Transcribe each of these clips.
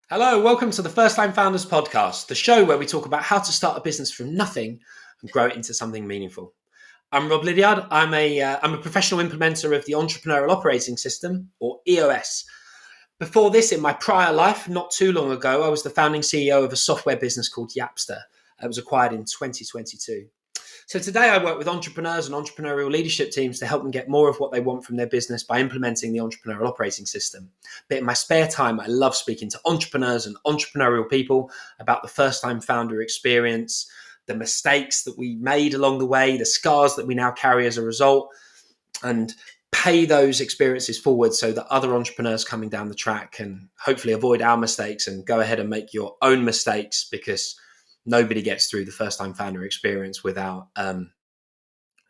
Hello, welcome to the First Time Founders podcast, the show where we talk about how to start a business from nothing and grow it into something meaningful. I'm Rob Lydiard. I'm a professional implementer of the Entrepreneurial Operating System, or EOS. Before this, in my prior life, not too long ago, I was the founding CEO of a software business called Yapster. It was acquired in 2022. So today I work with entrepreneurs and entrepreneurial leadership teams to help them get more of what they want from their business by implementing the Entrepreneurial Operating System. But in my spare time, I love speaking to entrepreneurs and entrepreneurial people about the first-time founder experience, the mistakes that we made along the way, the scars that we now carry as a result, and pay those experiences forward so that other entrepreneurs coming down the track can hopefully avoid our mistakes and go ahead and make your own mistakes, because nobody gets through the first-time founder experience without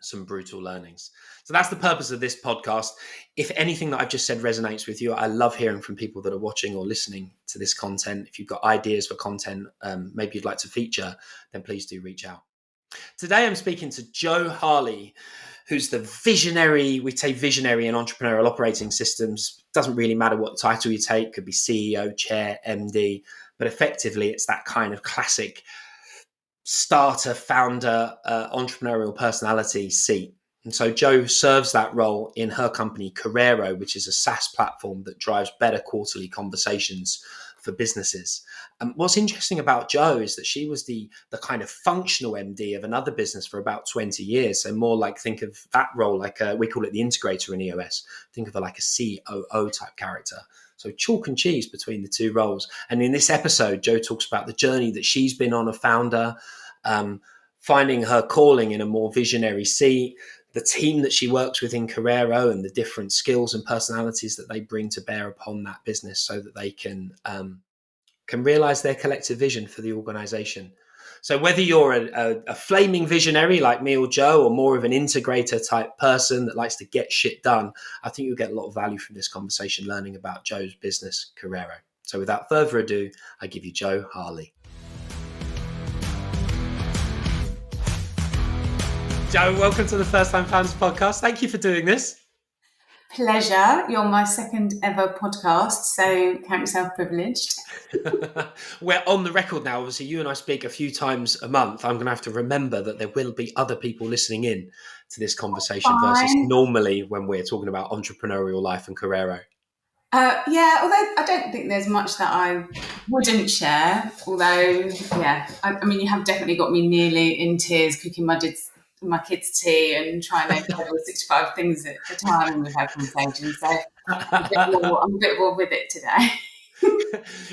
some brutal learnings. So that's the purpose of this podcast. If anything that I've just said resonates with you, I love hearing from people that are watching or listening to this content. If you've got ideas for content, maybe you'd like to feature, then please do reach out. Today, I'm speaking to Joe Harley, who's the visionary, we say visionary in entrepreneurial operating systems. Doesn't really matter what title you take, could be CEO, chair, MD, but effectively it's that kind of classic starter, founder, entrepreneurial personality seat. And so Joe serves that role in her company, Korero, which is a SaaS platform that drives better quarterly conversations for businesses. What's interesting about Joe is that she was the kind of functional MD of another business for about 20 years. So more like, think of that role like we call it the integrator in EOS. Think of her like a COO type character. So chalk and cheese between the two roles. And in this episode, Joe talks about the journey that she's been on, a founder, finding her calling in a more visionary seat, the team that she works with in Korero and the different skills and personalities that they bring to bear upon that business so that they can realize their collective vision for the organization. So whether you're a flaming visionary like me or Joe, or more of an integrator type person that likes to get shit done, I think you'll get a lot of value from this conversation learning about Joe's business, Korero. So without further ado, I give you Joe Harley. Joe, welcome to the First Time Founders podcast. Thank you for doing this. Pleasure. You're my second ever podcast, so count yourself privileged. We're on the record now. Obviously, you and I speak a few times a month. I'm going to have to remember that there will be other people listening in to this conversation versus normally when we're talking about entrepreneurial life and Korero. Yeah, although I don't think there's much that I wouldn't share. Although, yeah, I mean, you have definitely got me nearly in tears cooking my kids' tea and trying to juggle 65 things at a time when we've had conversations. So I'm a bit more with it today.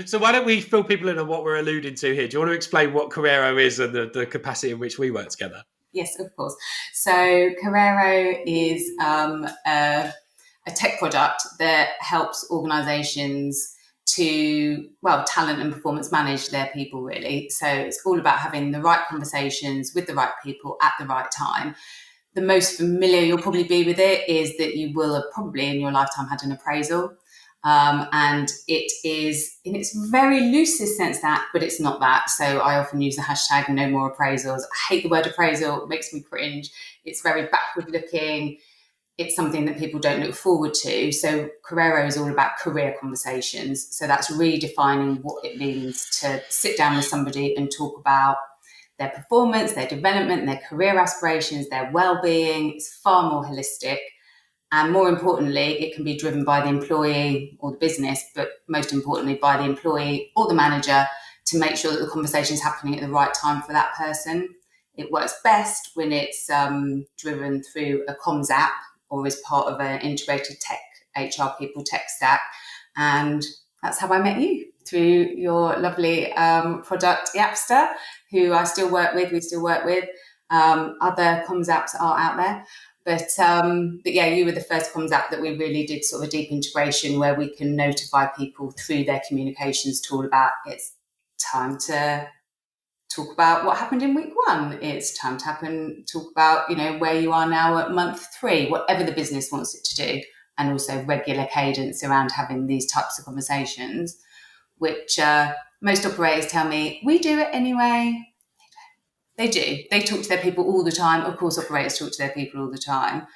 So why don't we fill people in on what we're alluding to here? Do you want to explain what Korero is and the capacity in which we work together? Yes, of course. So Korero is a tech product that helps organisations to, talent and performance manage their people, really. So it's all about having the right conversations with the right people at the right time. The most familiar you'll probably be with it is that you will have probably in your lifetime had an appraisal. And it is, in its very loosest sense, but it's not that. So I often use the hashtag no more appraisals. I hate the word appraisal. It makes me cringe. It's very backward looking. It's something that people don't look forward to. So Korero is all about career conversations. So that's redefining what it means to sit down with somebody and talk about their performance, their development, their career aspirations, their well-being. It's far more holistic. And more importantly, it can be driven by the employee or the business, but most importantly by the employee or the manager to make sure that the conversation is happening at the right time for that person. It works best when it's driven through a comms app or as part of an integrated tech, HR people tech stack. And that's how I met you, through your lovely product, Yapster, who I still work with, we still work with. Other comms apps are out there. But yeah, you were the first comms app that we really did sort of a deep integration where we can notify people through their communications tool about it's time to talk about what happened in week 1. It's time to talk about, where you are now at month 3, whatever the business wants it to do. And also regular cadence around having these types of conversations, which most operators tell me, we do it anyway. They do. They talk to their people all the time. Of course, operators talk to their people all the time.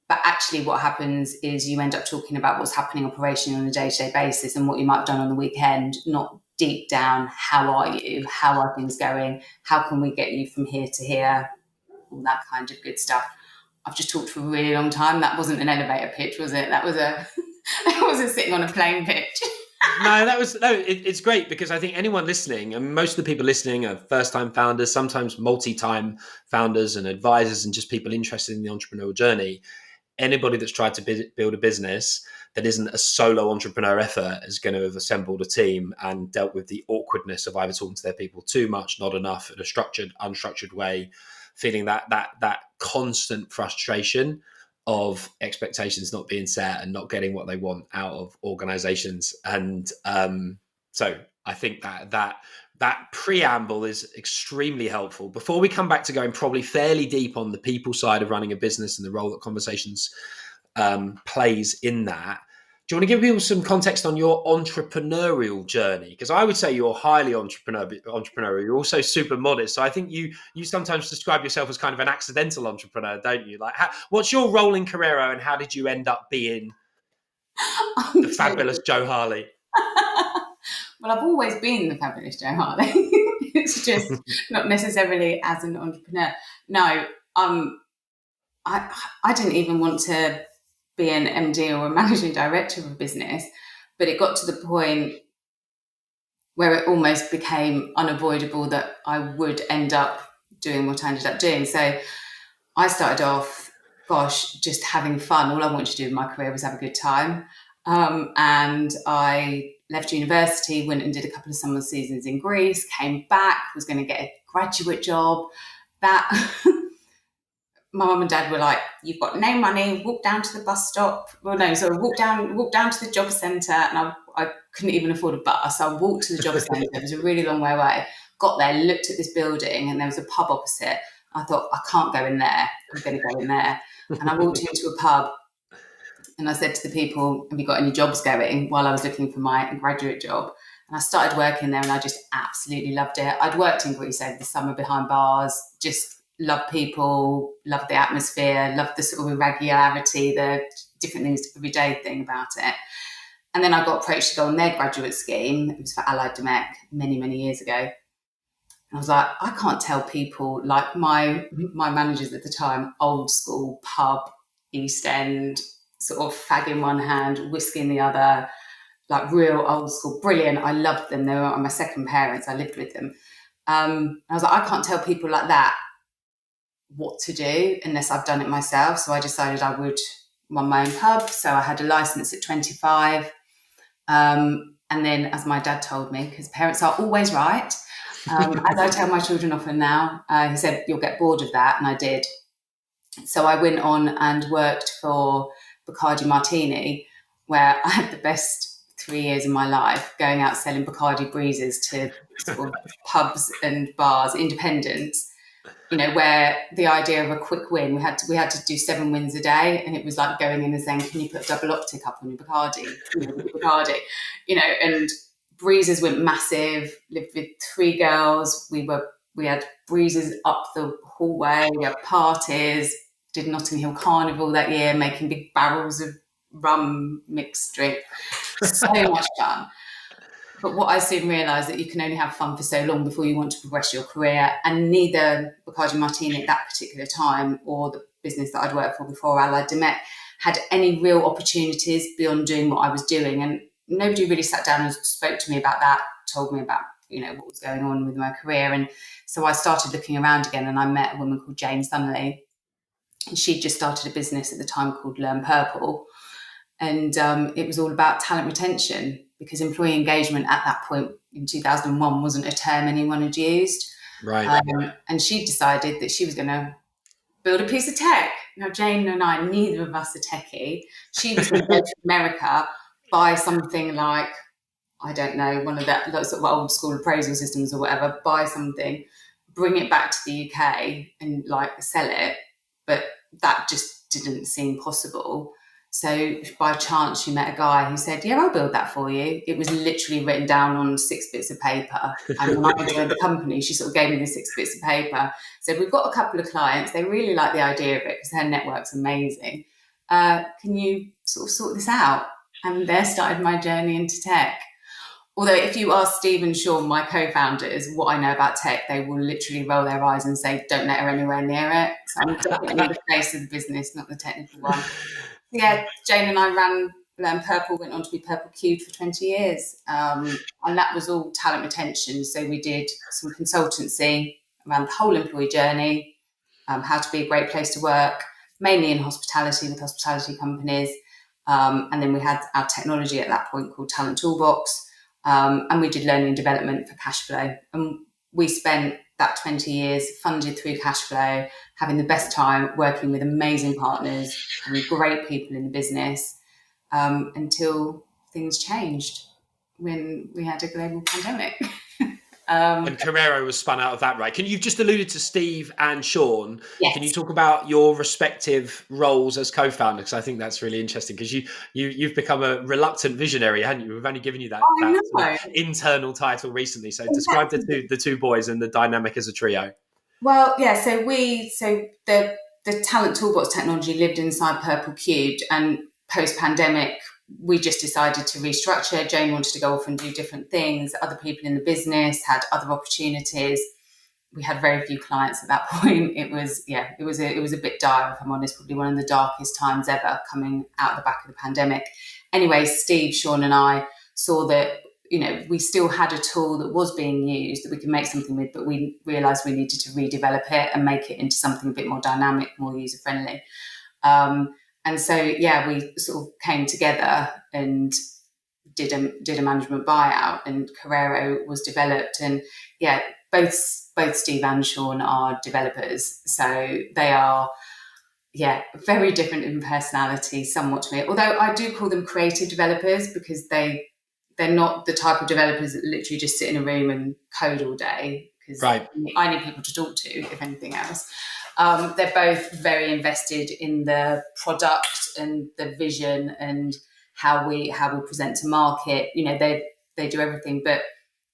But actually what happens is you end up talking about what's happening operationally on a day-to-day basis and what you might have done on the weekend, not deep down, how are you? How are things going? How can we get you from here to here? All that kind of good stuff. I've just talked for a really long time. That wasn't an elevator pitch, was it? That was a that was a sitting on a plane pitch. It's great, because I think anyone listening, and most of the people listening are first-time founders, sometimes multi-time founders and advisors, and just people interested in the entrepreneurial journey. Anybody that's tried to build a business that isn't a solo entrepreneur effort is going to have assembled a team and dealt with the awkwardness of either talking to their people too much, not enough, in a structured, unstructured way, feeling that constant frustration of expectations not being set and not getting what they want out of organizations. And so I think that preamble is extremely helpful. Before we come back to going probably fairly deep on the people side of running a business and the role that conversations plays in that, do you want to give people some context on your entrepreneurial journey? Because I would say you're highly entrepreneurial. You're also super modest. So I think you sometimes describe yourself as kind of an accidental entrepreneur, don't you? Like, what's your role in Korero, and how did you end up being the fabulous Jo Harley? Well, I've always been the fabulous Jo Harley. It's just not necessarily as an entrepreneur. No, I didn't even want to be an MD or a managing director of a business, but it got to the point where it almost became unavoidable that I would end up doing what I ended up doing. So I started off, just having fun. All I wanted to do in my career was have a good time. And I left university, went and did a couple of summer seasons in Greece, came back, was going to get a graduate job. That my mum and dad were like, "You've got no money, walk down to the bus stop." Well, no, so walk down to the job centre, and I couldn't even afford a bus. So I walked to the job centre. It was a really long way away. Got there, looked at this building, and there was a pub opposite. I thought, I can't go in there. I'm going to go in there. And I walked into a pub, and I said to the people, "Have you got any jobs going?" while I was looking for my graduate job. And I started working there, and I just absolutely loved it. I'd worked in Greece over the summer behind bars, just loved people, loved the atmosphere, loved the sort of irregularity, the different things every day thing about it. And then I got approached to go on their graduate scheme. It was for Allied Domec many, many years ago. And I was like, I can't tell people, like my managers at the time, old school pub, East End, sort of fag in one hand, whiskey in the other, like real old school, brilliant. I loved them. They were my second parents. I lived with them. I was like, I can't tell people like that what to do unless I've done it myself. So I decided I would run my own pub. So I had a license at 25. And then, as my dad told me, because parents are always right, as I tell my children often now, he said, "You'll get bored of that." And I did. So I went on and worked for Bacardi Martini, where I had the best 3 years of my life, going out selling Bacardi breezes to sort of pubs and bars, independents, you know, where the idea of a quick win, we had to do 7 wins a day, and it was like going in and saying, "Can you put a double optic up on your Bacardi?" And breezes went massive. Lived with 3 girls. We had breezes up the hallway. We had parties. Did Notting Hill Carnival that year, making big barrels of rum mixed drink. So much fun. But what I soon realised that you can only have fun for so long before you want to progress your career. And neither Bacardi Martini at that particular time or the business that I'd worked for before, Allied Domec, had any real opportunities beyond doing what I was doing. And nobody really sat down and spoke to me about that, told me about, what was going on with my career. And so I started looking around again, and I met a woman called Jane Sunley. And she'd just started a business at the time called Learn Purple. And it was all about talent retention, because employee engagement at that point in 2001 wasn't a term anyone had used. Right. And she decided that she was going to build a piece of tech. Now, Jane and I, neither of us are techie. She was going to go to America, buy something like, I don't know, one of that sort of old school appraisal systems or whatever, buy something, bring it back to the UK and sell it. But that just didn't seem possible. So by chance, she met a guy who said, "Yeah, I'll build that for you." It was literally written down on 6 bits of paper. And when I joined the company, she sort of gave me the 6 bits of paper. Said, "We've got a couple of clients. They really like the idea of it because her network's amazing. can you sort this out? And there started my journey into tech. Although if you ask Steve and Sean, my co-founders, what I know about tech, they will literally roll their eyes and say, don't let her anywhere near it. So I'm definitely the face of the business, not the technical one. Yeah, Jane and I ran Purple, went on to be Purple Cubed for 20 years. And that was all talent retention. So we did some consultancy around the whole employee journey, how to be a great place to work, mainly in hospitality with hospitality companies. And then we had our technology at that point called Talent Toolbox. And we did learning and development for cash flow. And we spent that 20 years funded through cash flow, having the best time, working with amazing partners and great people in the business, until things changed when we had a global pandemic. And Korero was spun out of that, right? You've just alluded to Steve and Sean. Yes. Can you talk about your respective roles as co-founders? Because I think that's really interesting, because you've become a reluctant visionary, haven't you? We've only given you that sort of internal title recently. So describe the two boys and the dynamic as a trio. Well, yeah, so the Talent Toolbox technology lived inside Purple Cubed, and post-pandemic, we just decided to restructure. Jane wanted to go off and do different things. Other people in the business had other opportunities. We had very few clients at that point. It was a bit dire, if I'm honest, probably one of the darkest times ever coming out of the back of the pandemic. Anyway, Steve, Sean and I saw that, we still had a tool that was being used that we could make something with, but we realised we needed to redevelop it and make it into something a bit more dynamic, more user-friendly. And so, we sort of came together and did a management buyout, and Korero was developed. And both Steve and Sean are developers, so they are very different in personality, somewhat to me. Although I do call them creative developers, because they're not the type of developers that literally just sit in a room and code all day. Because I need people to talk to, if anything else. They're both very invested in the product and the vision and how we present to market. They do everything. But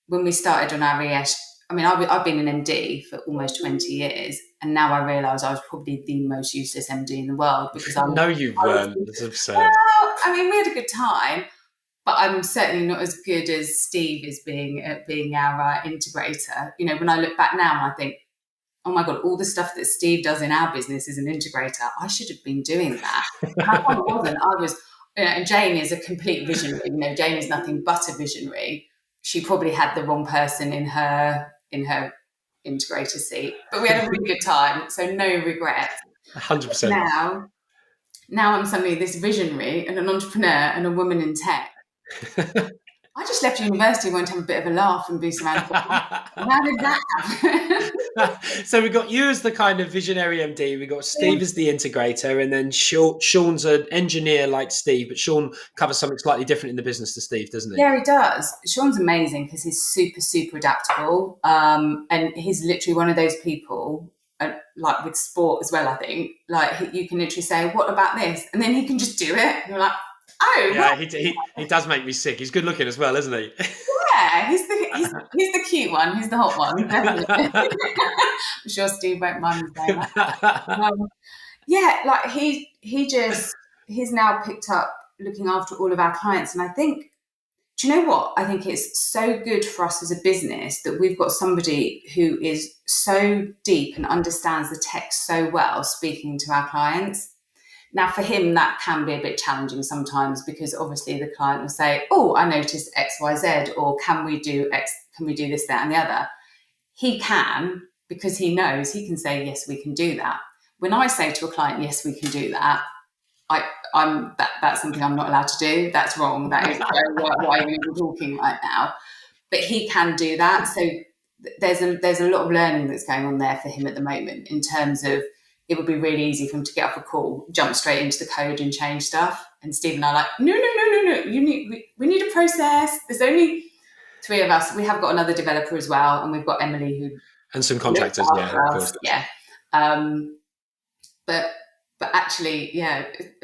when we started on our ES, I've been an MD for almost 20 years, and now I realise I was probably the most useless MD in the world, because No, you weren't. That's absurd. Well, we had a good time, but I'm certainly not as good as Steve is being our integrator. When I look back now and I think, oh my God, all the stuff that Steve does in our business as an integrator, I should have been doing that. And I wasn't. I was, and Jane is a complete visionary. Jane is nothing but a visionary. She probably had the wrong person in her integrator seat, but we had a really good time. So no regrets. 100%. Now I'm suddenly this visionary and an entrepreneur and a woman in tech. I just left university, wanted to have a bit of a laugh and boost around. How did that happen? So we got you as the kind of visionary MD, we got Steve as the integrator, and then Sean's an engineer like Steve, but Sean covers something slightly different in the business to Steve, doesn't he? Yeah, he does. Sean's amazing because he's super, super adaptable. And he's literally one of those people, like with sport as well, I think, like you can literally say, what about this? And then he can just do it. And you're like, oh, yeah, he does make me sick. He's good looking as well, isn't he? Yeah, he's the cute one. He's the hot one. Definitely. I'm sure Steve won't mind me saying that. He's now picked up looking after all of our clients, and I think, do you know what? I think it's so good for us as a business that we've got somebody who is so deep and understands the tech so well, speaking to our clients. Now, for him, that can be a bit challenging sometimes, because obviously the client will say, oh, I noticed X, Y, Z, or can we do X, can we do this, that, and the other? He can, because he knows he can say, yes, we can do that. When I say to a client, yes, we can do that, that's something I'm not allowed to do. That's wrong. That is why we're talking right now. But he can do that. So there's a lot of learning that's going on there for him at the moment, in terms of, it would be really easy for him to get off a call, jump straight into the code and change stuff. And Steve and I are like, no. We need a process. There's only 3 of us. We have got another developer as well, and we've got Emily who and some contractors. Yeah, of course. Yeah. But actually,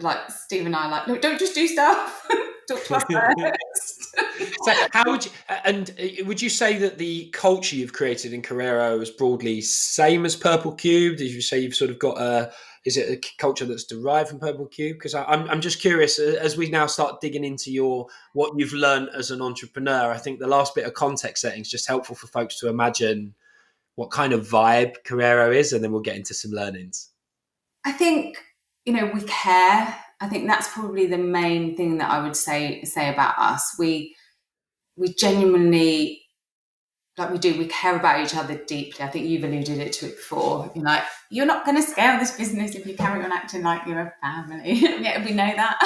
like Steve and I are like, no, don't just do stuff. Talk to us first. So how would you, and would you say that the culture you've created in Korero is broadly same as Purple Cube? Did you say you've sort of got is it a culture that's derived from Purple Cube? Because I'm just curious, as we now start digging into what you've learned as an entrepreneur, I think the last bit of context setting is just helpful for folks to imagine what kind of vibe Korero is, and then we'll get into some learnings. I think, we care. I think that's probably the main thing that I would say about us. We genuinely, we care about each other deeply. I think you've alluded to it before. You're like, you're not going to scale this business if you carry on acting like you're a family. Yeah, we know that.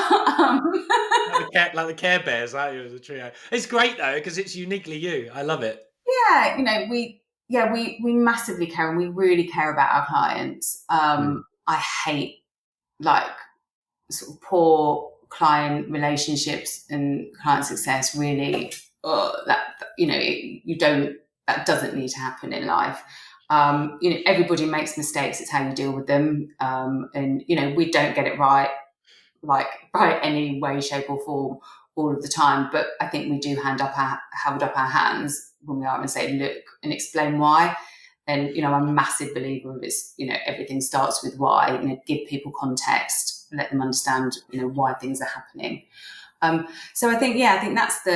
Like the Care Bears, aren't you, as a trio? It's great though, because it's uniquely you. I love it. Yeah, we massively care, and we really care about our clients. I hate sort of poor client relationships and client success. Really, that doesn't need to happen in life. Everybody makes mistakes. It's how you deal with them. And we don't get it right, like by any way, shape, or form all of the time. But I think we do hold up our hands when we are and say, look, and explain why. And I'm a massive believer of this. Everything starts with why. Give people context, let them understand, why things are happening. So I think that's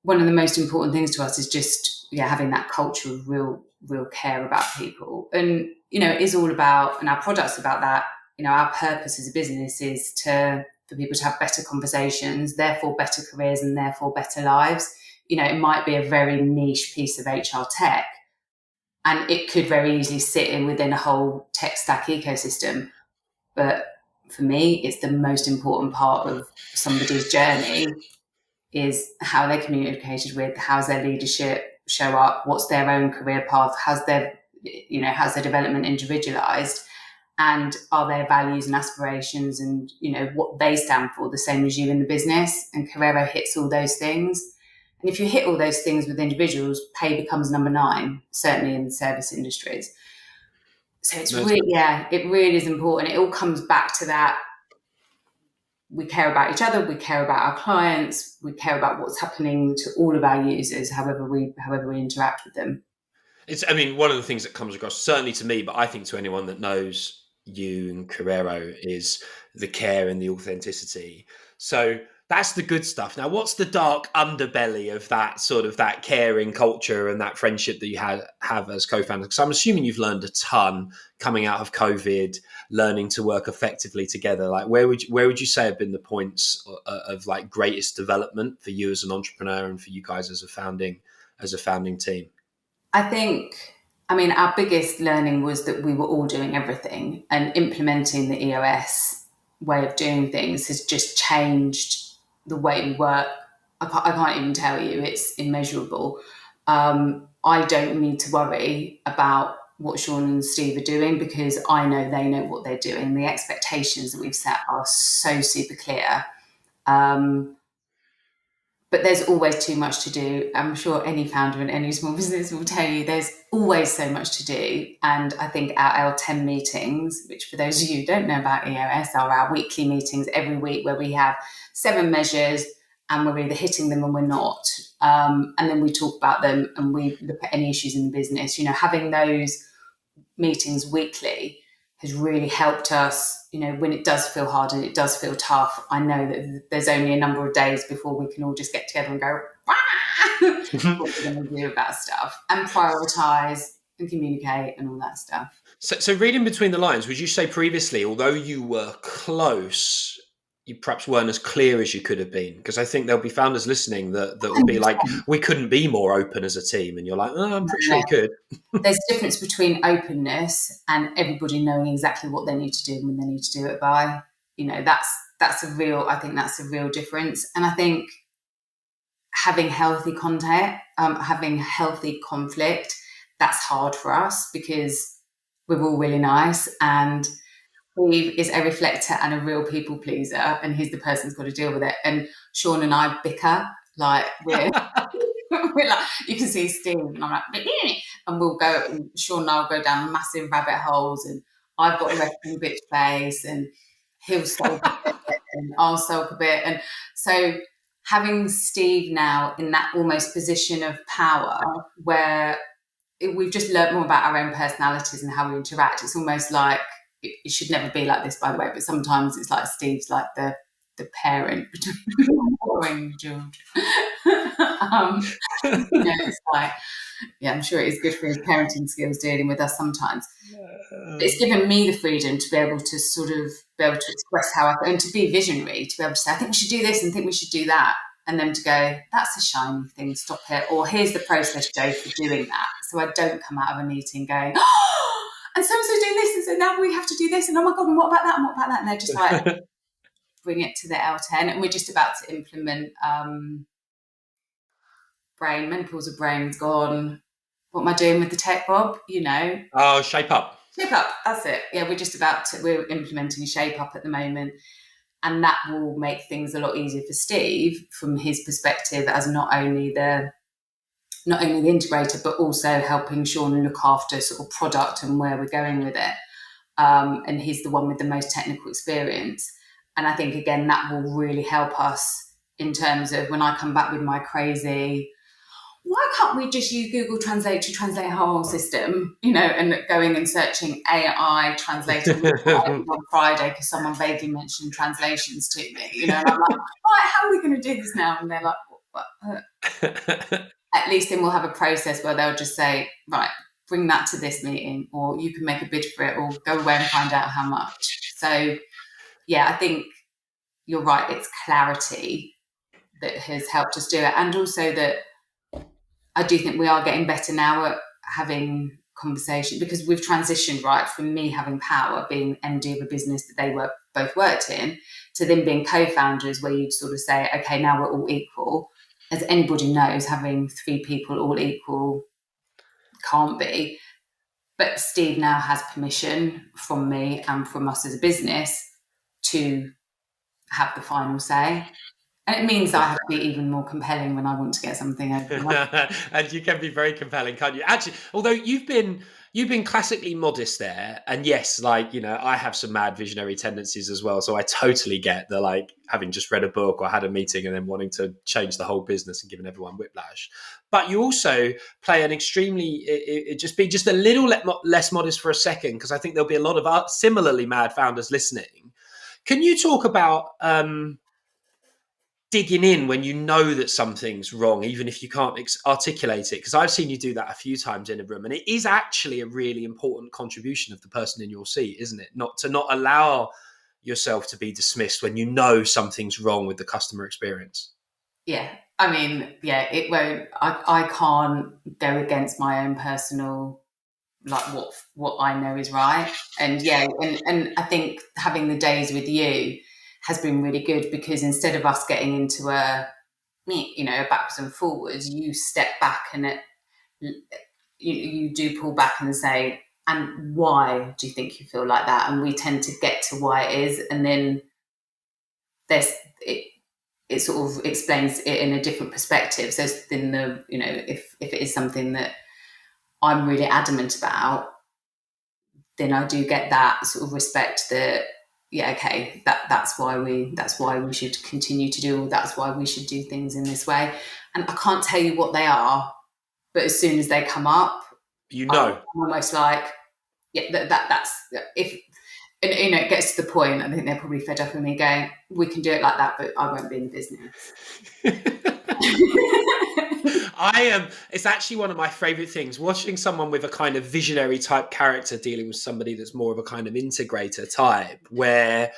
one of the most important things to us is just having that culture of real care about people. And it is all about, and our product's about that. Our purpose as a business is for people to have better conversations, therefore better careers, and therefore better lives. It might be a very niche piece of HR tech, and it could very easily sit within a whole tech stack ecosystem. But for me, it's the most important part of somebody's journey is how they're communicated with, how's their leadership show up, what's their own career path, how's their development individualized, and are their values and aspirations and what they stand for the same as you in the business. And Korero hits all those things. And if you hit all those things with individuals, pay becomes number 9, certainly in the service industries. So it's it really is important. It all comes back to that. We care about each other. We care about our clients. We care about what's happening to all of our users, however we interact with them. One of the things that comes across, certainly to me, but I think to anyone that knows you and Korero, is the care and the authenticity. So that's the good stuff. Now, what's the dark underbelly of that sort of that caring culture and that friendship that you have as co-founders? Because I'm assuming you've learned a ton coming out of COVID, learning to work effectively together. Like, where would you say have been the points of like greatest development for you as an entrepreneur and for you guys as a founding team? I think, our biggest learning was that we were all doing everything, and implementing the EOS way of doing things has just changed the way we work. I can't even tell you, it's immeasurable. I don't need to worry about what Sean and Steve are doing because I know they know what they're doing. The expectations that we've set are so super clear. But there's always too much to do. I'm sure any founder in any small business will tell you there's always so much to do. And I think our L10 meetings, which for those of you who don't know about EOS, are our weekly meetings every week where we have 7 measures and we're either hitting them or we're not. And then we talk about them and we look at any issues in the business. Having those meetings weekly has really helped us, when it does feel hard and it does feel tough. I know that there's only a number of days before we can all just get together and go, what we're going to do about stuff, and prioritise and communicate and all that stuff. So reading between the lines, would you say previously, although you were close, you perhaps weren't as clear as you could have been? Because I think there'll be founders listening that will be like, we couldn't be more open as a team. And you're like, I'm pretty sure you could. There's a difference between openness and everybody knowing exactly what they need to do and when they need to do it by. That's a real difference. And I think having healthy content, having healthy conflict, that's hard for us because we're all really nice, and Steve is a reflector and a real people pleaser, and he's the person who's got to deal with it. And Sean and I bicker, like we're like, you can see Steve and I'm like, and we'll go, and Sean and I'll go down massive rabbit holes, and I've got a resting bitch face, and he'll sulk a bit and I'll sulk a bit. And so having Steve now in that almost position of power where we've just learned more about our own personalities and how we interact. It's almost like it should never be like this, by the way, but sometimes it's like Steve's like the parent between children. It's like, yeah, I'm sure it is good for his parenting skills dealing with us sometimes. But it's given me the freedom to be able to sort of be able to express how I and to be visionary, to be able to say, I think we should do this and think we should do that. And then to go, that's a shiny thing, stop it. Or here's the process, Joe, for doing that. So I don't come out of a meeting going, oh, and so-and-so doing this, and so now we have to do this, and oh my God, and what about that, and what about that? And they're just like, bring it to the L10. And we're just about to implement menopause of brain's gone. What am I doing with the tech, Bob? Oh, Shape Up. Shape Up, that's it. Yeah, we're implementing Shape Up at the moment. And that will make things a lot easier for Steve from his perspective as not only the integrator, but also helping Sean look after sort of product and where we're going with it. And he's the one with the most technical experience. And I think, again, that will really help us in terms of when I come back with my crazy, why can't we just use Google Translate to translate our whole system, and going and searching AI translator on Friday because someone vaguely mentioned translations to me, and I'm like, right, how are we going to do this now? And they're like, what? At least then we'll have a process where they'll just say, right, bring that to this meeting, or you can make a bid for it, or go away and find out how much. So, yeah, I think you're right. It's clarity that has helped us do it. And also that I do think we are getting better now at having conversation, because we've transitioned, right, from me having power, being MD of a business that they both worked in, to them being co-founders, where you'd sort of say, okay, now we're all equal. As anybody knows, having 3 people all equal can't be. But Steve now has permission from me and from us as a business to have the final say. And it means I have to be even more compelling when I want to get something over. And you can be very compelling, can't you? Actually, although you've been classically modest there, and yes, I have some mad visionary tendencies as well. So I totally get the having just read a book or had a meeting and then wanting to change the whole business and giving everyone whiplash. But you also play an extremely just a little less modest for a second, because I think there'll be a lot of similarly mad founders listening. Can you talk about digging in when you know that something's wrong, even if you can't articulate it? Because I've seen you do that a few times in a room, and it is actually a really important contribution of the person in your seat, isn't it? Not allow yourself to be dismissed when you know something's wrong with the customer experience. Yeah, I mean, yeah, it won't. I can't go against my own personal, what I know is right. And yeah, and I think having the days with you has been really good, because instead of us getting into a backwards and forwards, you step back and you do pull back and say, and why do you think you feel like that? And we tend to get to why it is, and then it sort of explains it in a different perspective. So then if it is something that I'm really adamant about, then I do get that sort of respect that, yeah, okay, that's why we should continue to do, or that's why we should do things in this way. And I can't tell you what they are, but as soon as they come up, I'm almost like, yeah, that's if. And, it gets to the point, I think they're probably fed up with me going, we can do it like that, but I won't be in the business. It's actually one of my favorite things, watching someone with a kind of visionary type character dealing with somebody that's more of a kind of integrator type, where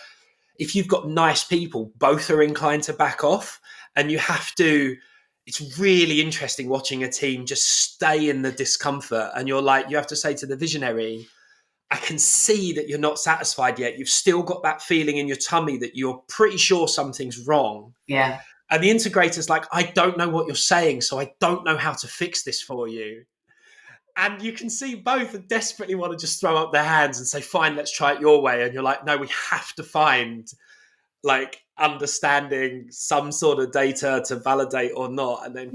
if you've got nice people, both are inclined to back off, and it's really interesting watching a team just stay in the discomfort. And you have to say to the visionary, I can see that you're not satisfied yet. You've still got that feeling in your tummy that you're pretty sure something's wrong. Yeah. And the integrator's like, I don't know what you're saying, so I don't know how to fix this for you. And you can see both desperately want to just throw up their hands and say, fine, let's try it your way. And you're like, no, we have to find understanding some sort of data to validate or not, and then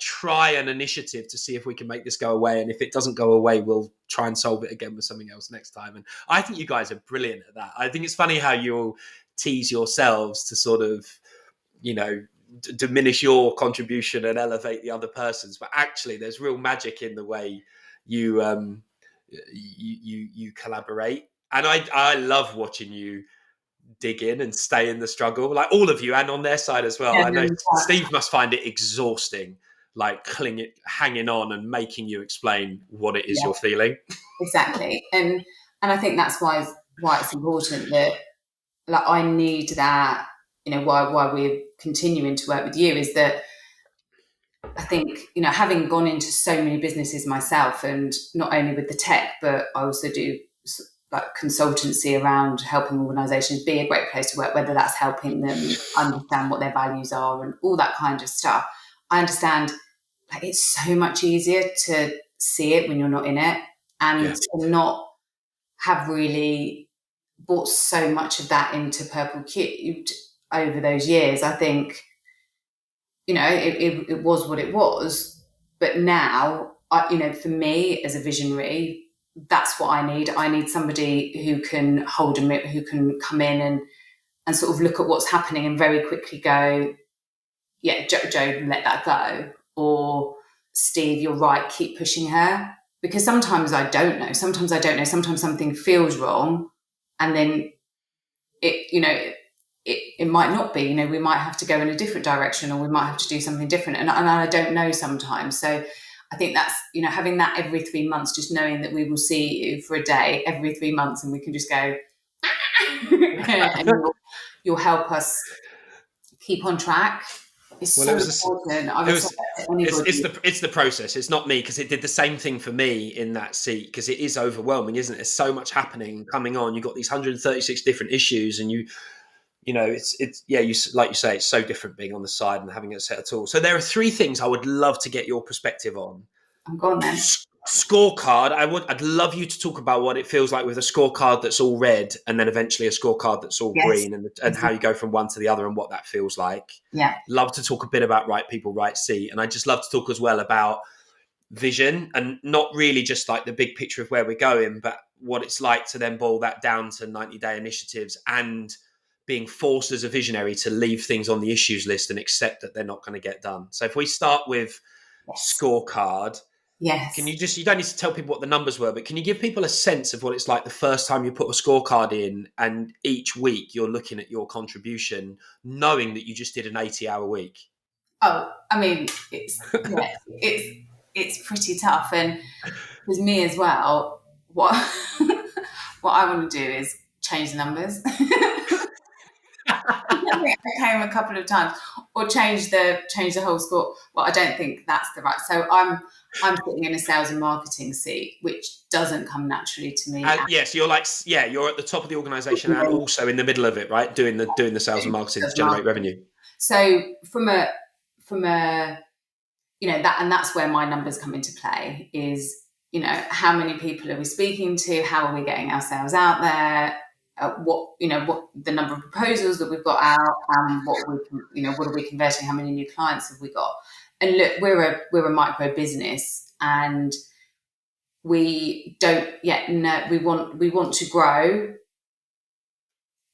try an initiative to see if we can make this go away. And if it doesn't go away, we'll try and solve it again with something else next time. And I think you guys are brilliant at that. I think it's funny how you'll tease yourselves to sort of, diminish your contribution and elevate the other person's, but actually there's real magic in the way you you collaborate. And I love watching you dig in and stay in the struggle, like all of you, and on their side as well. Yeah, I know no, Steve must find it exhausting, like hanging on and making you explain what it is yeah, you're feeling. exactly. And I think that's why it's important that, like, I need that, why we're continuing to work with you is that I think, having gone into so many businesses myself, and not only with the tech, but I also do like consultancy around helping organisations be a great place to work, whether that's helping them understand what their values are and all that kind of stuff. I understand, like, it's so much easier to see it when you're not in it, and to not have really brought so much of that into Purple Cubed over those years. I think, it was what it was, but now, for me as a visionary, that's what I need. I need somebody who can hold a who can come in and sort of look at what's happening and very quickly go, yeah, Joe, let that go. Or, Steve, you're right, keep pushing her. Because sometimes I don't know. Sometimes something feels wrong, and then it might not be. We might have to go in a different direction, or we might have to do something different. And I don't know sometimes. So I think that's, having that every 3 months, just knowing that we will see you for a day every 3 months, and we can just go, and you'll help us keep on track. It's important. It's the process. It's not me, because it did the same thing for me in that seat, because it is overwhelming, isn't it? There's so much happening coming on. You've got these 136 different issues, and it's you, like you say, it's so different being on the side and having a set of tools. So there are 3 things I would love to get your perspective on. I'm gone then. Scorecard. I'd love you to talk about what it feels like with a scorecard that's all red, and then eventually a scorecard that's all green, and how you go from one to the other and what that feels like. Yeah. Love to talk a bit about right people, right seat. And I just love to talk as well about vision, and not really just like the big picture of where we're going, but what it's like to then boil that down to 90-day initiatives, and being forced as a visionary to leave things on the issues list and accept that they're not going to get done. So if we start with scorecard, yes, you don't need to tell people what the numbers were, but can you give people a sense of what it's like the first time you put a scorecard in, and each week you're looking at your contribution, knowing that you just did an 80-hour week? Oh, I mean, it's pretty tough. And with me as well, what I want to do is change the numbers. I think I came a couple of times, or change the whole score. Well, I don't think that's the right. So I'm sitting in a sales and marketing seat, which doesn't come naturally to me. Yes, you're you're at the top of the organisation and also in the middle of it, right? Doing the sales and marketing to generate revenue. So from a that's where my numbers come into play. Is, how many people are we speaking to? How are we getting our sales out there? What the number of proposals that we've got out, and what are we converting? How many new clients have we got? And look, we're a micro business, and we don't yet know. We want to grow.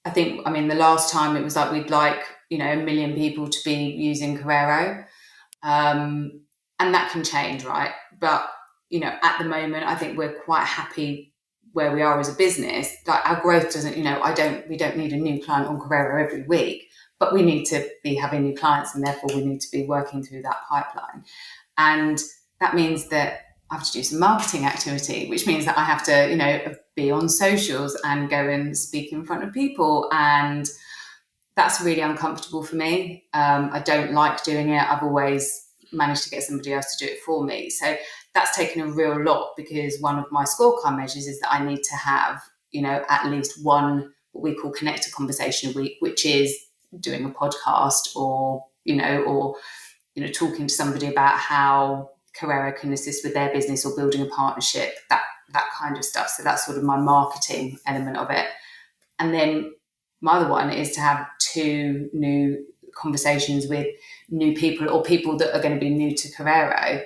I mean, the last time it was like we'd like 1 million people to be using Korero, and that can change, right? But at the moment, I think we're quite happy where we are as a business. Like, our growth doesn't, we don't need a new client on Korero every week, but we need to be having new clients, and therefore we need to be working through that pipeline. And that means that I have to do some marketing activity, which means that I have to, be on socials and go and speak in front of people. And that's really uncomfortable for me. I don't like doing it. I've always managed to get somebody else to do it for me. So that's taken a real lot, because one of my scorecard measures is that I need to have, at least one, what we call connector conversation a week, which is doing a podcast, or talking to somebody about how Korero can assist with their business, or building a partnership, that kind of stuff. So that's sort of my marketing element of it. And then my other one is to have 2 new conversations with new people, or people that are going to be new to Korero.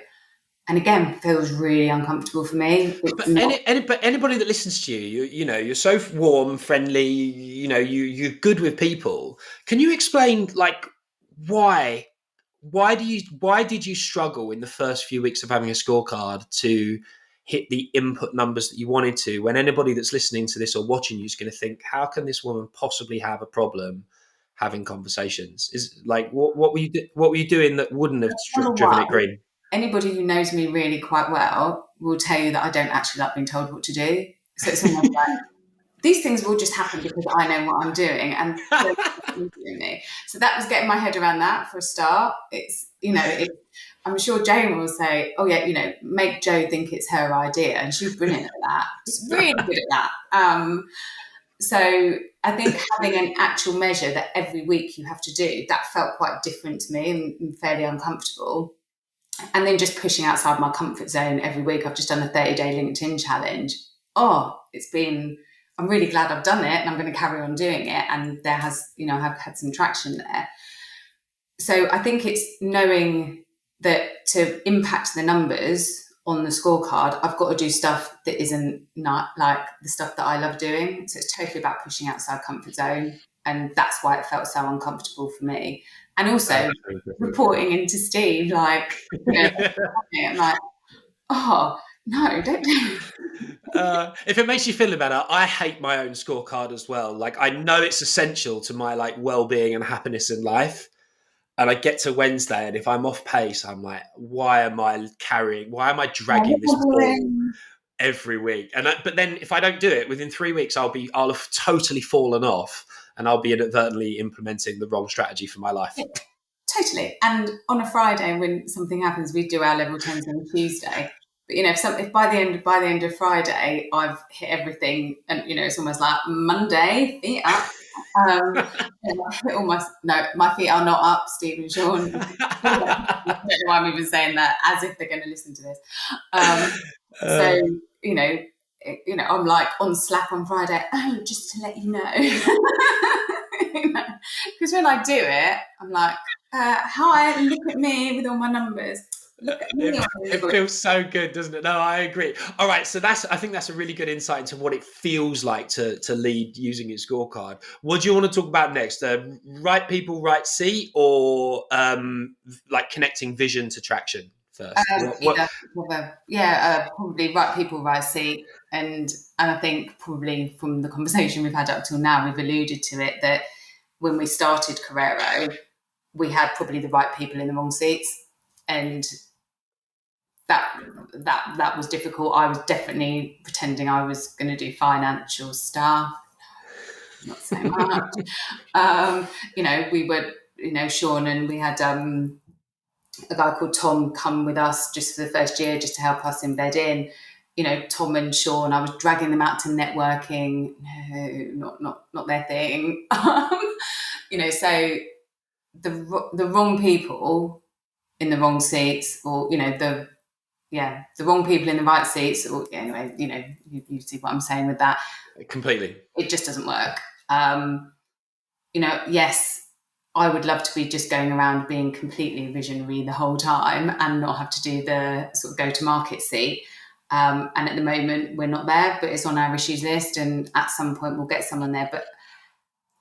And again, feels really uncomfortable for me. But anybody that listens to you, you're so warm, friendly, you're good with people. Can you explain, like, why did you struggle in the first few weeks of having a scorecard to hit the input numbers that you wanted to, when anybody that's listening to this or watching you is going to think, how can this woman possibly have a problem having conversations? Is like, what were you doing that wouldn't have Number driven one, it green? anybody who knows me really quite well will tell you that I don't actually like being told what to do. So it's almost like these things will just happen because I know what I'm doing, and they're doing me. So that was getting my head around that for a start. I'm sure Jane will say, "Oh yeah, make Jo think it's her idea," and she's brilliant at that. She's really good at that. So I think having an actual measure that every week you have to do, that felt quite different to me and fairly uncomfortable. And then just pushing outside my comfort zone every week. I've just done a 30-day LinkedIn challenge. I'm really glad I've done it, and I'm going to carry on doing it. And I've had some traction there. So I think it's knowing that to impact the numbers on the scorecard, I've got to do stuff that isn't not like the stuff that I love doing. So it's totally about pushing outside comfort zone. And that's why it felt so uncomfortable for me. And also reporting into Steve, I'm like, oh, no, don't do it. If it makes you feel better, I hate my own scorecard as well. Like, I know it's essential to my well-being and happiness in life. And I get to Wednesday, and if I'm off pace, I'm like, why am I dragging this ball every week? But then if I don't do it within 3 weeks, I'll have totally fallen off, and I'll be inadvertently implementing the wrong strategy for my life. Totally. And on a Friday, when something happens, we do our level 10s on Tuesday. But if by the end of Friday I've hit everything, and it's almost like Monday, feet up. My feet are not up, Steve and Sean. I don't know why I'm even saying that, as if they're going to listen to this. I'm like on Slack on Friday. Oh, just to let you know, because when I do it, I'm like, hi, look at me with all my numbers. It feels so good, doesn't it? No, I agree. All right, so I think that's a really good insight into what it feels like to lead using your scorecard. What do you want to talk about next? Right people, right seat, or connecting vision to traction first? Probably right people, right seat, and I think probably from the conversation we've had up till now, we've alluded to it that when we started Korero, we had probably the right people in the wrong seats, and that was difficult. I was definitely pretending I was going to do financial stuff. Not so much. We were, Sean, and we had a guy called Tom come with us just for the first year, just to help us embed in. Tom and Sean, I was dragging them out to networking. No, not their thing. So the wrong people in the wrong seats, or the wrong people in the right seats, or anyway, you see what I'm saying with that. Completely. It just doesn't work. Yes, I would love to be just going around being completely visionary the whole time and not have to do the sort of go-to-market seat. And at the moment, we're not there, but it's on our issues list, and at some point we'll get someone there. But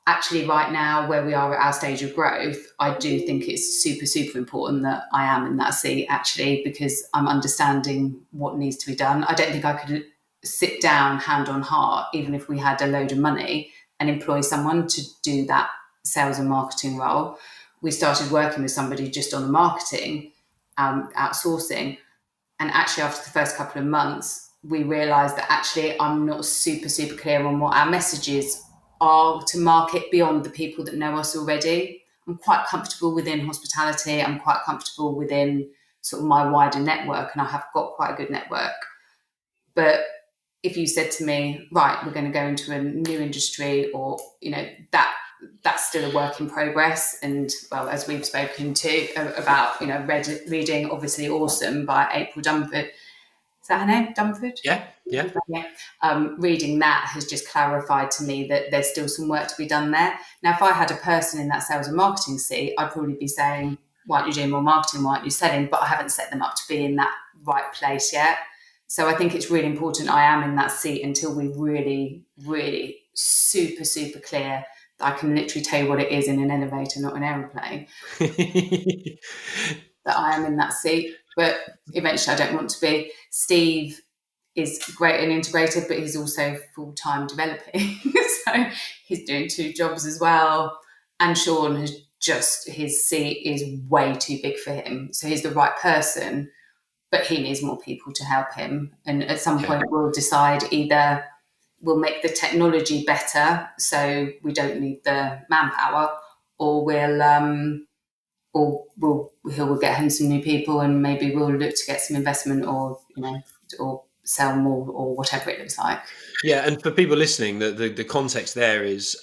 actually right now, where we are at our stage of growth, I do think it's super, super important that I am in that seat, actually, because I'm understanding what needs to be done. I don't think I could sit down hand on heart, even if we had a load of money, and employ someone to do that sales and marketing role. We started working with somebody just on the marketing, outsourcing. And actually after the first couple of months, we realised that actually I'm not super, super clear on what our messages are to market beyond the people that know us already. I'm quite comfortable within hospitality. I'm quite comfortable within sort of my wider network, and I have got quite a good network. But if you said to me, right, we're going to go into a new industry, or, that's still a work in progress. And well, as we've spoken to about, reading Obviously Awesome by April Dunford. Is that her name? Dunford? Yeah. Reading that has just clarified to me that there's still some work to be done there. Now, if I had a person in that sales and marketing seat, I'd probably be saying, why aren't you doing more marketing? Why aren't you selling? But I haven't set them up to be in that right place yet. So I think it's really important I am in that seat until we really, really super, super clear I can literally tell you what it is in an elevator, not an aeroplane, that I am in that seat. But eventually I don't want to be. Steve is great and integrated, but he's also full-time developing. So he's doing 2 jobs as well. And Sean has his seat is way too big for him. So he's the right person, but he needs more people to help him. And at some point we'll decide either we'll make the technology better so we don't need the manpower, or we'll get him some new people, and maybe we'll look to get some investment, or or sell more, or whatever it looks like. Yeah, and for people listening, the context there is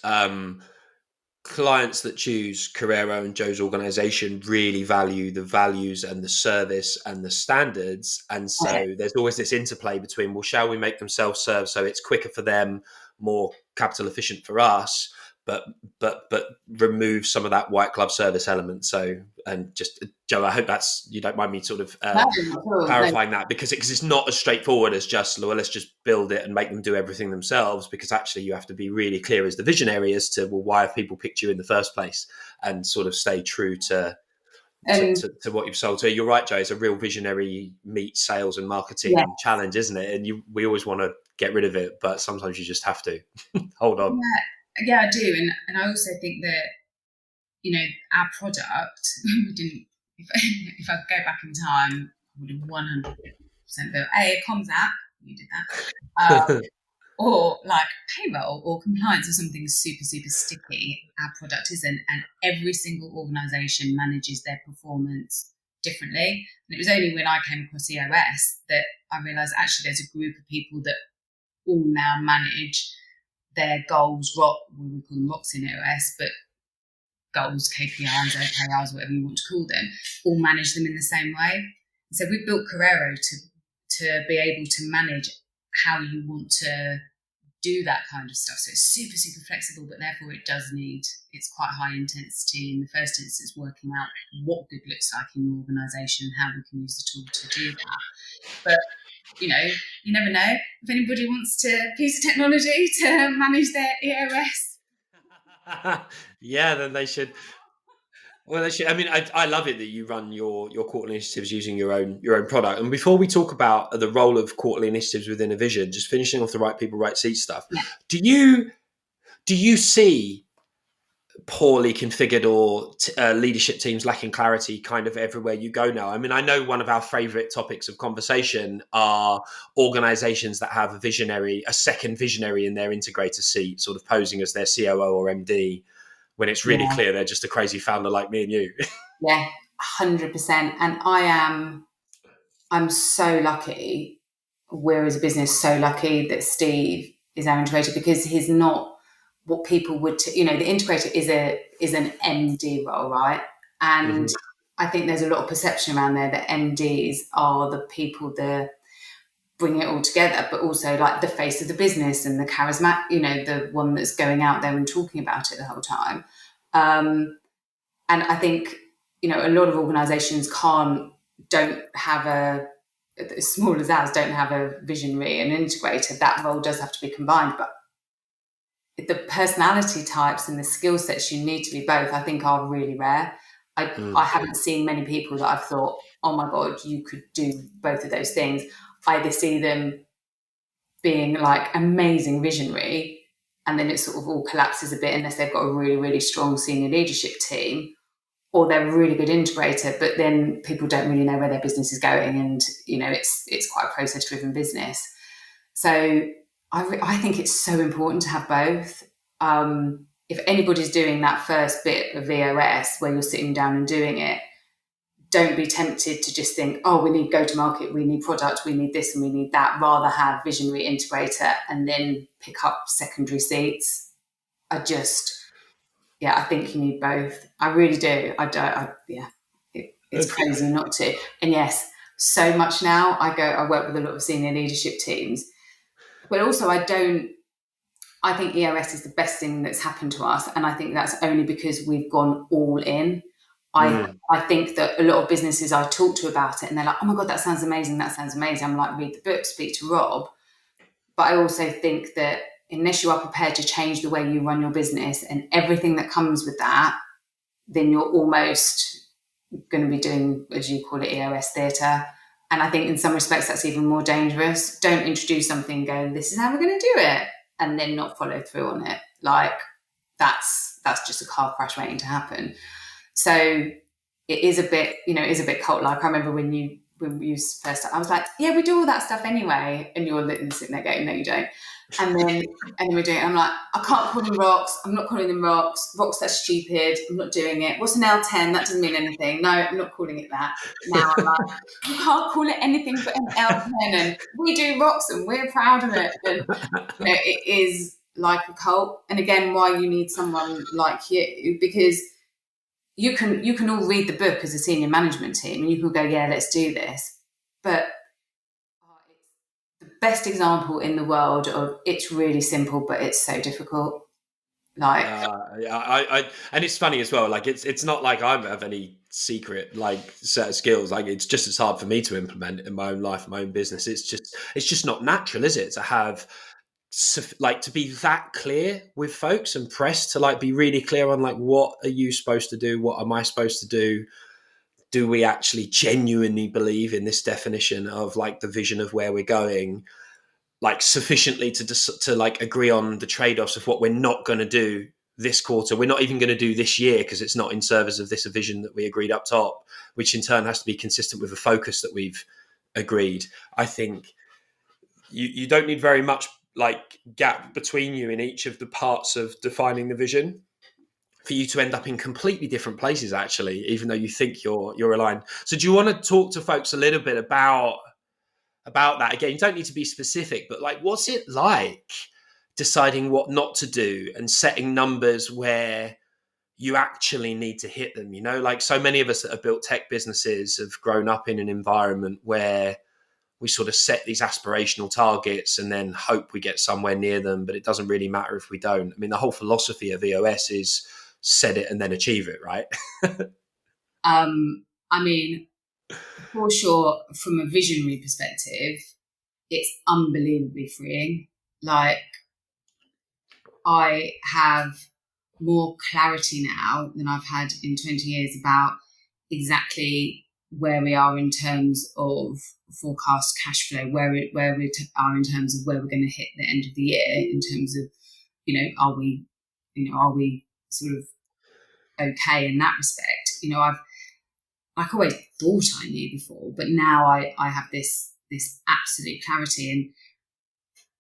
clients that choose Korero and Joe's organization really value the values and the service and the standards. And so there's always this interplay between, well, shall we make them self-serve so it's quicker for them, more capital efficient for us, but remove some of that white glove service element. So, and just Joe, I hope you don't mind me sort of clarifying that, because it's not as straightforward as just, well, let's just build it and make them do everything themselves, because actually you have to be really clear as the visionary as to, well, why have people picked you in the first place, and sort of stay true to what you've sold. So you're right, Joe, it's a real visionary meet sales and marketing challenge, isn't it? And we always want to get rid of it, but sometimes you just have to hold on. Yeah, I do. And I also think that, our product, we didn't, if I go back in time, I would have 100% built a comms app, you did that, or like payroll or compliance or something super, super sticky. Our product isn't, and every single organisation manages their performance differently. And it was only when I came across EOS that I realised actually there's a group of people that all now manage their goals, we call them rocks in EOS, but goals, KPIs, OKRs, whatever you want to call them, all manage them in the same way. And so we built Korero to be able to manage how you want to do that kind of stuff. So it's super, super flexible, but therefore it's quite high intensity in the first instance, working out what good looks like in your organisation and how we can use the tool to do that. But you never know if anybody wants to use the technology to manage their EOS. Yeah, then they should. Well, they should. I mean, I love it that you run your quarterly initiatives using your own product. And before we talk about the role of quarterly initiatives within a vision, just finishing off the right people, right seat stuff. Yeah. Do you see poorly configured or leadership teams lacking clarity kind of everywhere you go now? I mean, I know one of our favorite topics of conversation are organizations that have a second visionary in their integrator seat, sort of posing as their COO or MD, when it's really clear they're just a crazy founder like me and you. Yeah, 100%. And I'm so lucky. We're as a business so lucky that Steve is our integrator, because he's not what people would, the integrator is an MD role, right? And I think there's a lot of perception around there that MDs are the people that bring it all together, but also like the face of the business and the charismatic, the one that's going out there and talking about it the whole time. And I think, a lot of organizations don't have as small as ours, don't have a visionary and integrator. That role does have to be combined, but the personality types and the skill sets you need to be both, I think, are really rare. I haven't seen many people that I've thought, oh my God, you could do both of those things. I either see them being like amazing visionary, and then it sort of all collapses a bit unless they've got a really, really strong senior leadership team, or they're a really good integrator, but then people don't really know where their business is going, and it's quite a process-driven business. So I think it's so important to have both. If anybody's doing that first bit of VOS where you're sitting down and doing it, don't be tempted to just think, oh, we need go-to-market, we need product, we need this and we need that. Rather have visionary integrator and then pick up secondary seats. I think you need both. I really do. It's crazy not to. And yes, so much now. I work with a lot of senior leadership teams, but also I think EOS is the best thing that's happened to us. And I think that's only because we've gone all in. I think that a lot of businesses I talk to about it and they're like, oh my God, that sounds amazing. I'm like, read the book, speak to Rob. But I also think that unless you are prepared to change the way you run your business and everything that comes with that, then you're almost going to be doing, as you call it, EOS theatre. And I think in some respects that's even more dangerous. Don't introduce something and go, this is how we're going to do it, and then not follow through on it. Like, that's just a car crash waiting to happen. So it is a bit cult-like. I remember when you first, I was like, yeah, we do all that stuff anyway. And you're sitting there going, no, you don't. And then we're doing it. I'm like, I can't call them rocks. I'm not calling them rocks. Rocks, that's stupid. I'm not doing it. What's an L10? That doesn't mean anything. No, I'm not calling it that. Now I'm like, you can't call it anything but an L10. And we do rocks and we're proud of it. And it is like a cult. And again, why you need someone like you, because you can all read the book as a senior management team and you can go, yeah, let's do this. But best example in the world of it's really simple, but it's so difficult. Like, and it's funny as well. Like, it's not like I have any secret like set of skills. Like, it's just as hard for me to implement in my own life, my own business. It's just not natural, is it? To have like to be that clear with folks and press to like be really clear on like, what are you supposed to do? What am I supposed to do? Do we actually genuinely believe in this definition of like the vision of where we're going, like sufficiently to like agree on the trade-offs of what we're not going to do this quarter? We're not even going to do this year because it's not in service of this vision that we agreed up top, which in turn has to be consistent with the focus that we've agreed. I think you don't need very much like gap between you in each of the parts of defining the vision for you to end up in completely different places, actually, even though you think you're aligned. So do you want to talk to folks a little bit about that? Again, you don't need to be specific, but like, what's it like deciding what not to do and setting numbers where you actually need to hit them? Like, so many of us that have built tech businesses have grown up in an environment where we sort of set these aspirational targets and then hope we get somewhere near them, but it doesn't really matter if we don't. I mean, the whole philosophy of EOS is set it and then achieve it, right? I mean, for sure, from a visionary perspective, it's unbelievably freeing. Like, I have more clarity now than I've had in 20 years about exactly where we are in terms of forecast cash flow, where we are in terms of where we're going to hit the end of the year, in terms of, are we sort of okay in that respect? I've always thought I knew before, but now I have this absolute clarity,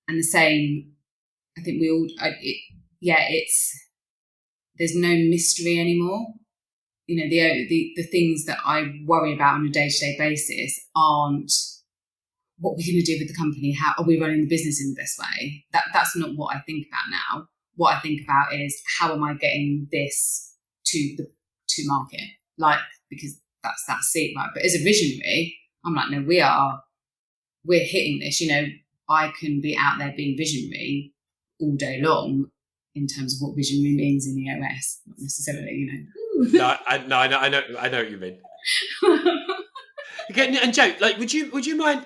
and the same. I think we all, there's no mystery anymore. The things that I worry about on a day-to-day basis aren't what we're going to do with the company. How are we running the business in the best way? That's not what I think about now. What I think about is how am I getting this to market? Like, because that's it, right? But as a visionary, I'm like, no, we're hitting this. I can be out there being visionary all day long in terms of what visionary means in EOS, not necessarily, No, I know what you mean. Okay, and Joe, like, would you mind,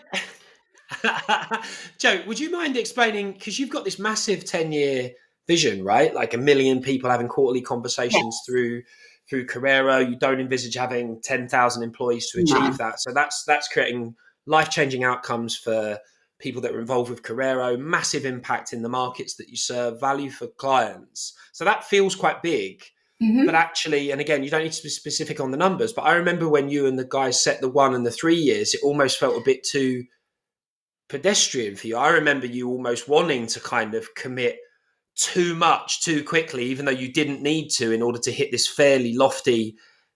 Joe, would you mind explaining, because you've got this massive 10-year vision, right? Like 1 million people having quarterly conversations through Korero. You don't envisage having 10,000 employees to achieve that. So that's creating life-changing outcomes for people that are involved with Korero, massive impact in the markets that you serve, value for clients. So that feels quite big. Mm-hmm. But actually, and again, you don't need to be specific on the numbers, but I remember when you and the guys set the 1 and the 3 years, it almost felt a bit too pedestrian for you. I remember you almost wanting to kind of commit too much too quickly, even though you didn't need to, in order to hit this fairly lofty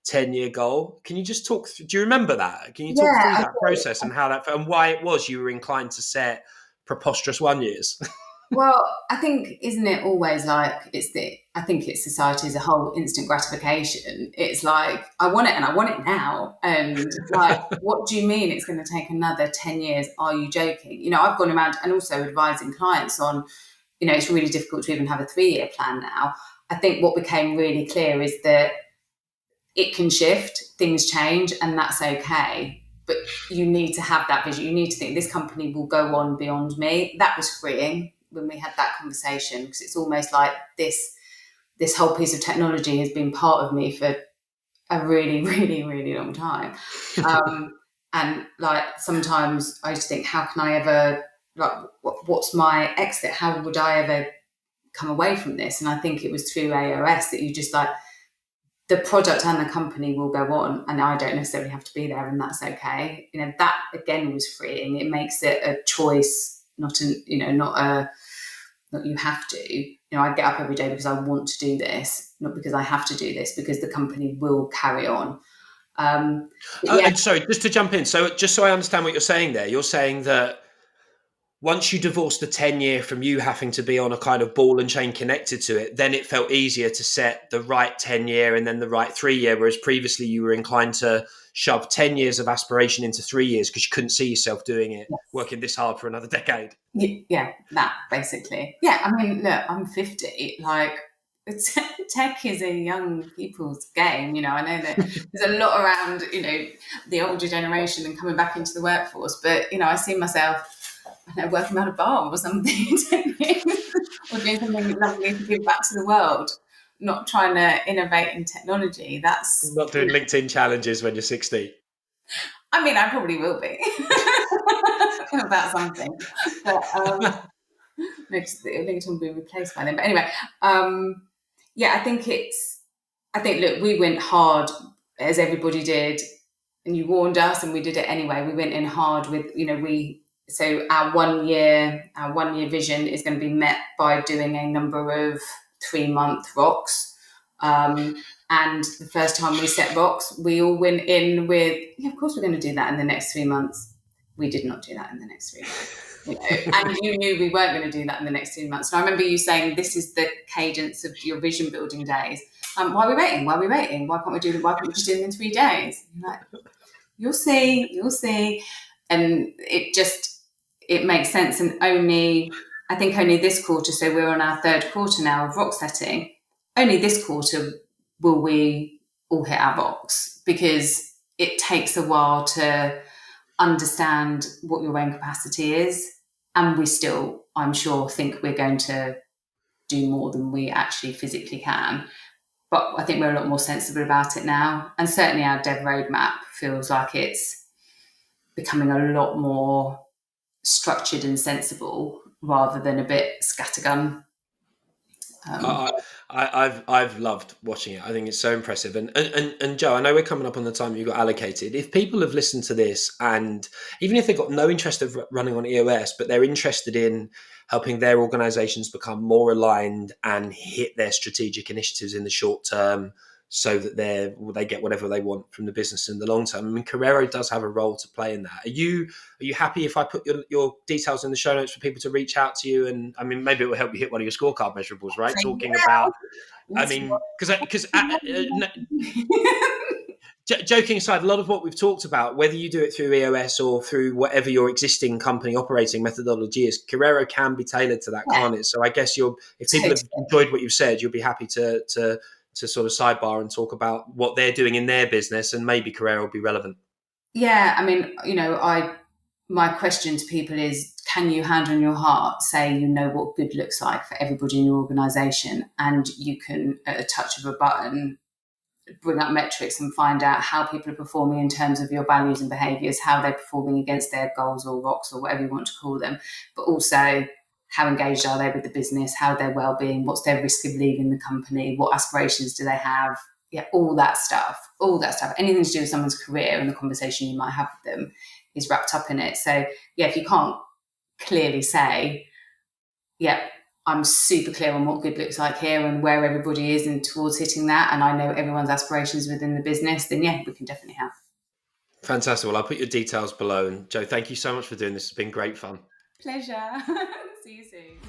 10-year goal. Can you just talk through, do you remember that? Can you talk through that process and how that, and why it was you were inclined to set preposterous 1 years? Well, I think, isn't it always like, I think it's society as a whole, instant gratification. It's like, I want it and I want it now. And like, what do you mean it's going to take another 10 years? Are you joking? I've gone around and also advising clients on, it's really difficult to even have a 3-year plan now. I think what became really clear is that it can shift, things change, and that's okay. But you need to have that vision. You need to think this company will go on beyond me. That was freeing. when we had that conversation, because it's almost like this whole piece of technology has been part of me for a really, really, really long time. And like sometimes I just think, how can I ever, like, what's my exit? How would I ever come away from this? And I think it was through AOS that you just like, the product and the company will go on, and I don't necessarily have to be there, and that's okay. You know, that again was freeing. It makes it a choice, not you have to. You know, I get up every day because I want to do this, not because I have to do this, because the company will carry on. And sorry, just to jump in. So just so I understand what you're saying there, you're saying that once you divorce the 10-year from you having to be on a kind of ball and chain connected to it, then it felt easier to set the right 10-year and then the right 3-year, whereas previously you were inclined to shove 10 years of aspiration into 3 years because you couldn't see yourself doing it, working this hard for another decade. Yeah, that basically. Yeah, I mean, look, I'm 50. Like, tech is a young people's game. You know, I know that there's a lot around, you know, the older generation and coming back into the workforce. But, you know, I see myself, I don't know, working at a bar or something, or doing something lovely to give back to the world, not trying to innovate in technology. That's not doing LinkedIn challenges when you're 60. I mean, I probably will be about something, but LinkedIn will be replaced by then. But anyway, yeah, I think look, we went hard as everybody did, and you warned us, and we did it anyway. We went in hard with, you know, so our 1 year vision is going to be met by doing a number of 3-month rocks. And the first time we set rocks, we all went in with, yeah, of course we're going to do that in the next 3 months. We did not do that in the next 3 months. You know, and you knew we weren't going to do that in the next 3 months. And I remember you saying, this is the cadence of your vision building days. Why are we waiting? Why can't we just do it in 3 days? You're like, you'll see. And it makes sense. And only this quarter, so we're on our 3rd quarter now of rock setting, only this quarter will we all hit our rocks, because it takes a while to understand what your own capacity is. And we still, I'm sure, think we're going to do more than we actually physically can. But I think we're a lot more sensible about it now. And certainly our dev roadmap feels like it's becoming a lot more structured and sensible rather than a bit scattergun. I've loved watching it. I think it's so impressive. And Joe, I know we're coming up on the time you got allocated. If people have listened to this, and even if they've got no interest of running on EOS, but they're interested in helping their organizations become more aligned and hit their strategic initiatives in the short term, so that they get whatever they want from the business in the long term. I mean, Korero does have a role to play in that. Are you happy if I put your details in the show notes for people to reach out to you? And I mean, maybe it will help you hit one of your scorecard measurables, right? Talking about, I mean, because joking aside, a lot of what we've talked about, whether you do it through EOS or through whatever your existing company operating methodology is, Korero can be tailored to that, can't it? So I guess if people have enjoyed what you've said, you'll be happy to sort of sidebar and talk about what they're doing in their business, and maybe Korero will be relevant. Yeah, I mean, you know, my question to people is, can you hand on your heart say you know what good looks like for everybody in your organisation, and you can, at a touch of a button, bring up metrics and find out how people are performing in terms of your values and behaviours, how they're performing against their goals or rocks or whatever you want to call them, but also how engaged are they with the business, how their well-being, what's their risk of leaving the company, what aspirations do they have, all that stuff, anything to do with someone's career and the conversation you might have with them is wrapped up in it. So if you can't clearly say, I'm super clear on what good looks like here and where everybody is and towards hitting that, and I know everyone's aspirations within the business, then we can definitely help. Fantastic. Well, I'll put your details below. And Joe, thank you so much for doing this. It's been great fun. Pleasure. See you soon.